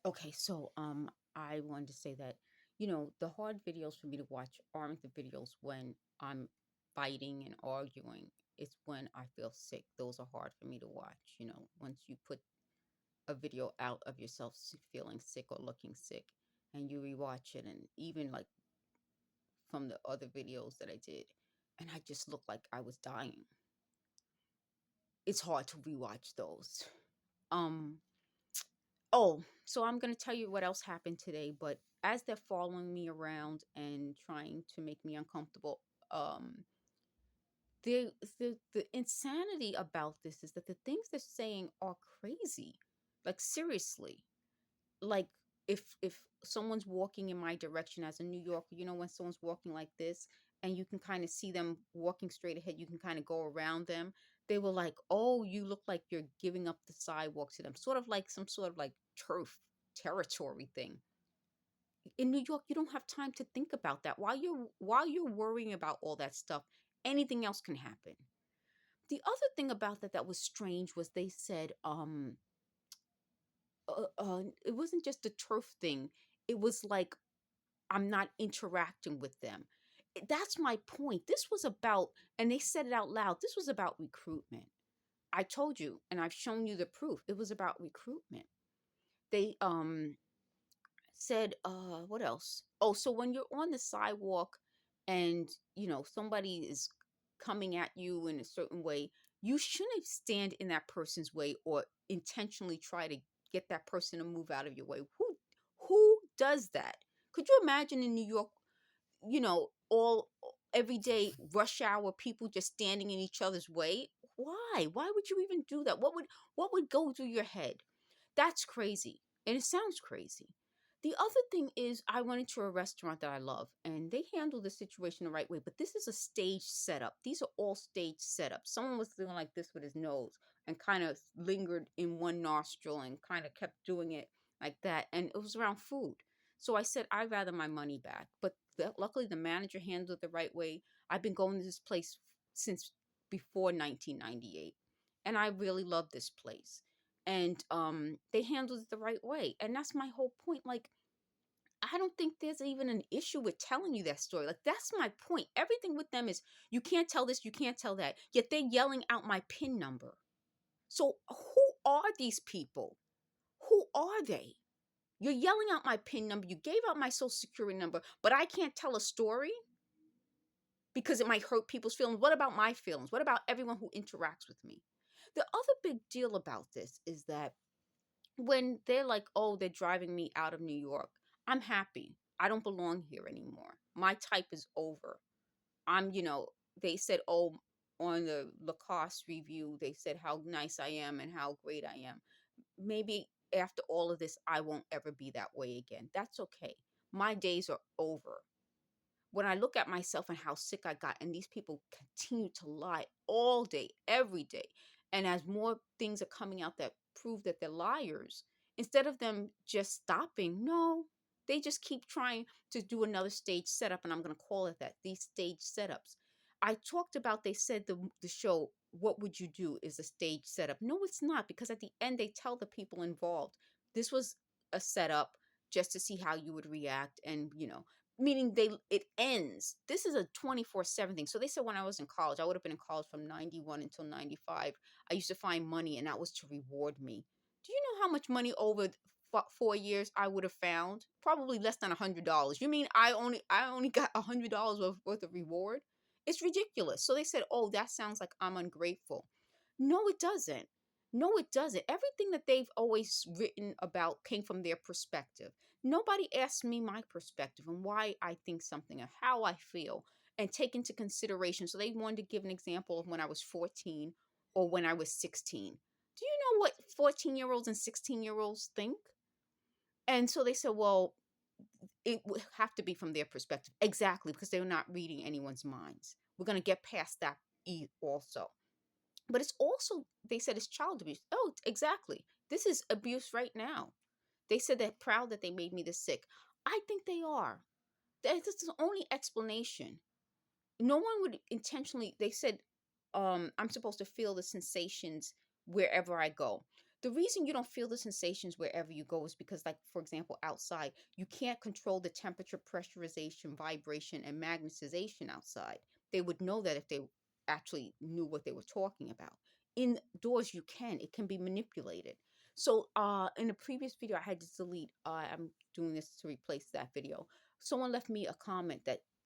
Okay, so I wanted to say that, the hard videos for me to watch aren't the videos when I'm fighting and arguing. It's when I feel sick. Those are hard for me to watch. Once you put a video out of yourself feeling sick or looking sick and you rewatch it, and even like from the other videos that I did, and I just looked like I was dying. It's hard to rewatch those. Um Oh, so I'm gonna tell you what else happened today, but as they're following me around and trying to make me uncomfortable, um, the insanity about this is that the things they're saying are crazy. Like seriously. Like if someone's walking in my direction as a New Yorker, when someone's walking like this and you can kind of see them walking straight ahead, you can kind of go around them. They were like, "Oh, you look like you're giving up the sidewalk to them." Sort of like some sort of like turf territory thing. In New York, you don't have time to think about that. While you're worrying about all that stuff, anything else can happen. The other thing about that was strange was they said it wasn't just a turf thing. It was like I'm not interacting with them. That's my point. This was about, and they said it out loud, this was about recruitment. I told you, and I've shown you the proof. It was about recruitment. They said, what else? Oh, so when you're on the sidewalk and, somebody is coming at you in a certain way, you shouldn't stand in that person's way or intentionally try to get that person to move out of your way. Who does that? Could you imagine in New York, all every day rush hour people just standing in each other's way? Why would you even do that? What would go through your head? That's crazy. And it sounds crazy. The other thing is, I went into a restaurant that I love, and they handled the situation the right way. But this is a stage setup. These are all stage setups. Someone was doing like this with his nose and kind of lingered in one nostril and kind of kept doing it like that. And it was around food. So I said, I'd rather my money back. But luckily, the manager handled it the right way. I've been going to this place since before 1998, and I really love this place. And they handled it the right way. And that's my whole point. Like, I don't think there's even an issue with telling you that story. Like, that's my point. Everything with them is you can't tell this, you can't tell that. Yet they're yelling out my PIN number. So, who are these people? Who are they? You're yelling out my PIN number. You gave out my social security number, but I can't tell a story because it might hurt people's feelings. What about my feelings? What about everyone who interacts with me? The other big deal about this is that when they're like, oh, they're driving me out of New York, I'm happy. I don't belong here anymore. My type is over. They said, oh, on the Lacoste review, they said how nice I am and how great I am. Maybe after all of this, I won't ever be that way again. That's okay. My days are over. When I look at myself and how sick I got, and these people continue to lie all day, every day, and as more things are coming out that prove that they're liars, instead of them just stopping, no, they just keep trying to do another stage setup, and I'm going to call it that, these stage setups. I talked about, they said the show, What Would You Do, is a stage setup. No, it's not, because at the end, they tell the people involved, this was a setup just to see how you would react, and, meaning it ends. This is a 24/7 thing. So they said when I was in college, I would have been in college from 91 until 95. I used to find money, and that was to reward me. Do you know how much money over 4 years I would have found? Probably less than $100. You mean I only got $100 worth of reward? It's ridiculous. So they said, oh, that sounds like I'm ungrateful. No, it doesn't. No, it doesn't. Everything that they've always written about came from their perspective. Nobody asked me my perspective and why I think something or how I feel and take into consideration. So they wanted to give an example of when I was 14 or when I was 16. Do you know what 14-year-olds and 16-year-olds think? And so they said, well, it would have to be from their perspective. Exactly, because they're not reading anyone's minds. We're going to get past that also. But it's also, they said it's child abuse. Oh, exactly. This is abuse right now. They said they're proud that they made me this sick. I think they are. That's the only explanation. No one would intentionally, they said, I'm supposed to feel the sensations wherever I go. The reason you don't feel the sensations wherever you go is because, like, for example, outside, you can't control the temperature, pressurization, vibration, and magnetization outside. They would know that if they actually knew what they were talking about. Indoors, you can. It can be manipulated. So, in the previous video, I had to delete. I'm doing this to replace that video. Someone left me a comment that